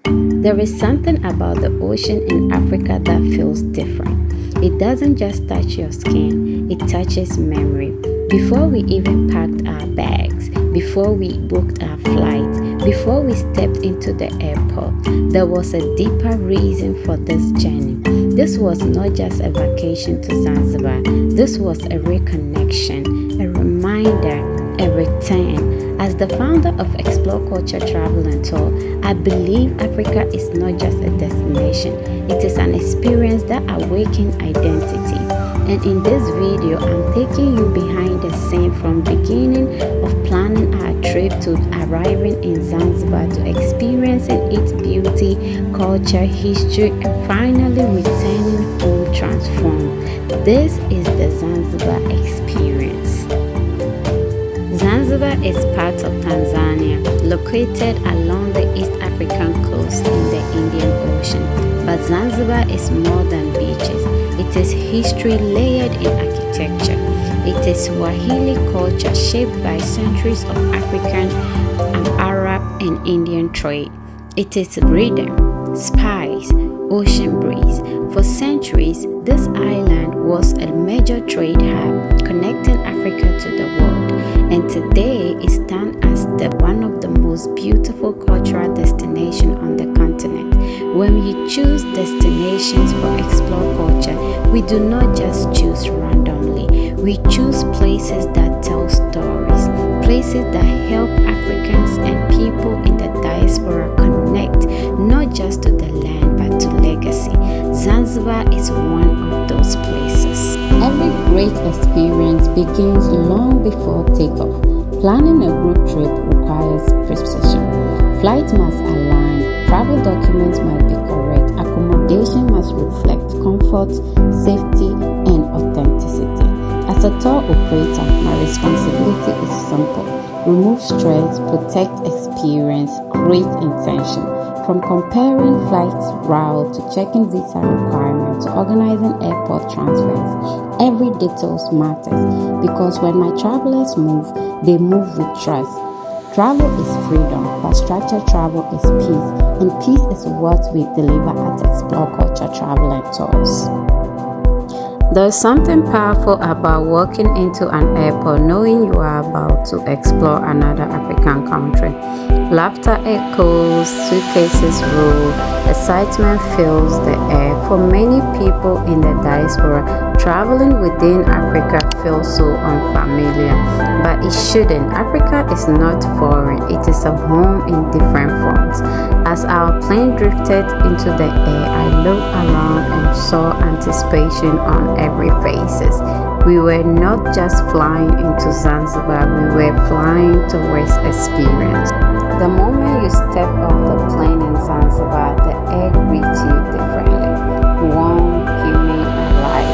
There is something about the ocean in Africa that feels different. It doesn't just touch your skin, it touches memory. Before we even packed our bags, before we booked our flight, before we stepped into the airport, there was a deeper reason for this journey. This was not just a vacation to Zanzibar, this was a reconnection, a reminder, a return. As the founder of Explore Culture Travel and Tour, I believe Africa is not just a destination, it is an experience that awakens identity. And in this video, I'm taking you behind the scene from beginning of planning our trip to arriving in Zanzibar to experiencing its beauty, culture, history, and finally returning home transformed. This is the Zanzibar experience. Zanzibar is part of Tanzania, located along the East African coast in the Indian Ocean. But Zanzibar is more than beaches. It is history layered in architecture. It is Swahili culture shaped by centuries of African, Arab, and Indian trade. It is rhythm, spice, ocean breeze. For centuries, this island was a major trade hub connecting Africa to the world, and today it stands as one of the most beautiful cultural destinations on the continent. When we choose destinations for Explore Culture, we do not just choose randomly. We choose places that tell stories, places that help Africans and people in the diaspora connect not just to the land but to legacy. Zanzibar is one of those places. Every great experience begins long before takeoff. Planning a group trip requires precision. Flights must align, travel documents must be correct, accommodation must reflect comfort, safety, and authenticity. As a tour operator, my responsibility is simple. Remove stress, protect experience, create intention. From comparing flight route to checking visa requirements to organizing airport transfers, every detail matters because when my travelers move, they move with trust. Travel is freedom, but structured travel is peace, and peace is what we deliver at Explore Culture Travel and Tours. There's something powerful about walking into an airport knowing you are about to explore another African country. Laughter echoes, suitcases roll, excitement fills the air. For many people in the diaspora, traveling within Africa feels so unfamiliar, but it shouldn't. Africa is not foreign, it is a home in different forms. As our plane drifted into the air, I looked around and saw anticipation on every faces. We were not just flying into Zanzibar, we were flying towards experience. The moment you step off the plane in Zanzibar, the air greets you differently. Warm, humid, and light.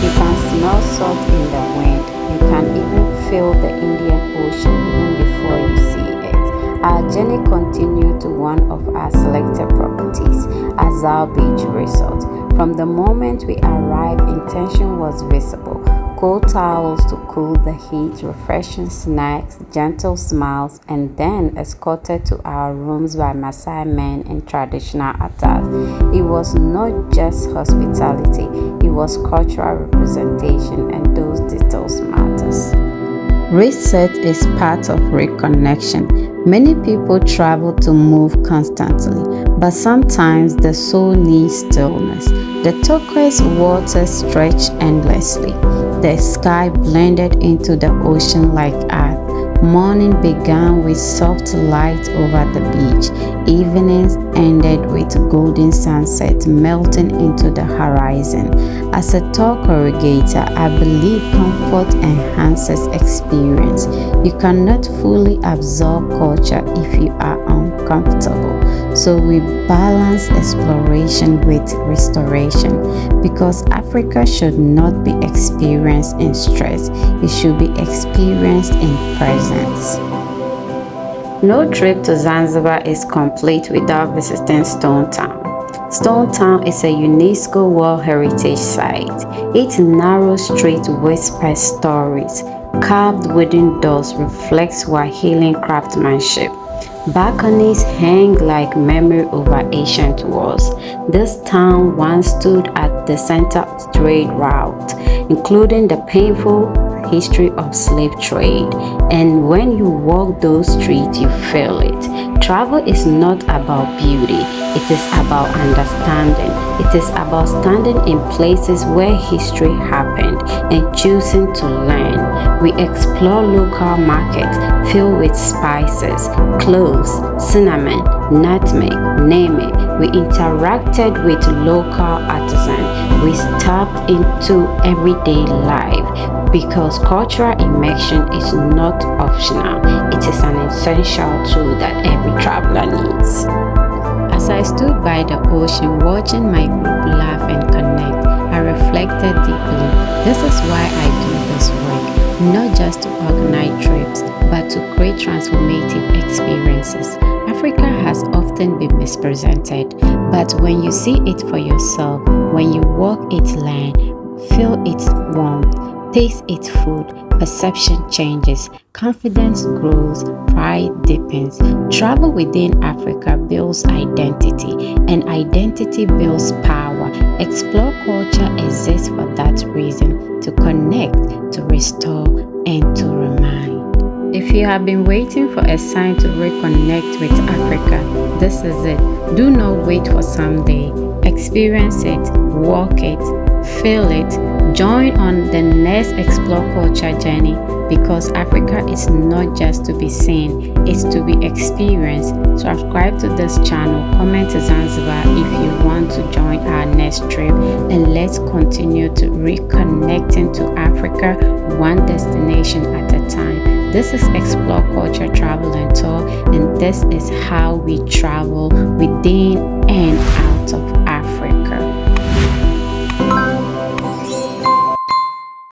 You can smell salt in the wind. You can even feel the Indian Ocean even before you see it. Our journey continued to one of our selected properties, Azao Resort. From the moment we arrived, intention was visible. Cold towels to cool the heat, refreshing snacks, gentle smiles, and then escorted to our rooms by Maasai men in traditional attire. It was not just hospitality, it was cultural representation, and those details matters. Reset is part of reconnection. Many people travel to move constantly, but sometimes the soul needs stillness. The turquoise water stretched endlessly. The sky blended into the ocean like art. Morning began with soft light over the beach. Evenings ended with golden sunset melting into the horizon. As a tour corrugator, I believe comfort enhances experience. You cannot fully absorb culture if you are uncomfortable. So we balance exploration with restoration because Africa should not be experienced in stress. It should be experienced in presence. No trip to Zanzibar is complete without visiting Stone Town. Stone Town is a UNESCO World Heritage Site. Its narrow street whispers stories. Carved wooden doors reflect Swahili craftsmanship. Balconies hang like memory over ancient walls. This town once stood at the center of trade route, including the painful history of slave trade. And when you walk those streets, you feel it. Travel is not about beauty, it is about understanding. It is about standing in places where history happened and choosing to learn. We explore local markets filled with spices, cloves, cinnamon, nutmeg, name it. We interacted with local artisans. We stepped into everyday life because cultural immersion is not optional. It is an essential tool that every traveler needs. As I stood by the ocean watching my group laugh and connect, I reflected deeply. This is why I do this work, not just to organize trips, but to create transformative experiences. Africa has often been misrepresented, but when you see it for yourself, when you walk its land, feel its warmth, taste its food, perception changes, confidence grows, pride deepens. Travel within Africa builds identity, and identity builds power. Explore culture exists for that reason, to connect, to restore, and to remind. If you have been waiting for a sign to reconnect with Africa, this is it. Do not wait for someday. Experience it, walk it, feel it. Join on the next Explore Culture journey, because Africa is not just to be seen, it's to be experienced. Subscribe to this channel, comment Zanzibar if you want to join our next trip, and let's continue to reconnecting to Africa one destination at a time. This is Explore Culture Travel and Tour, and this is how we travel within and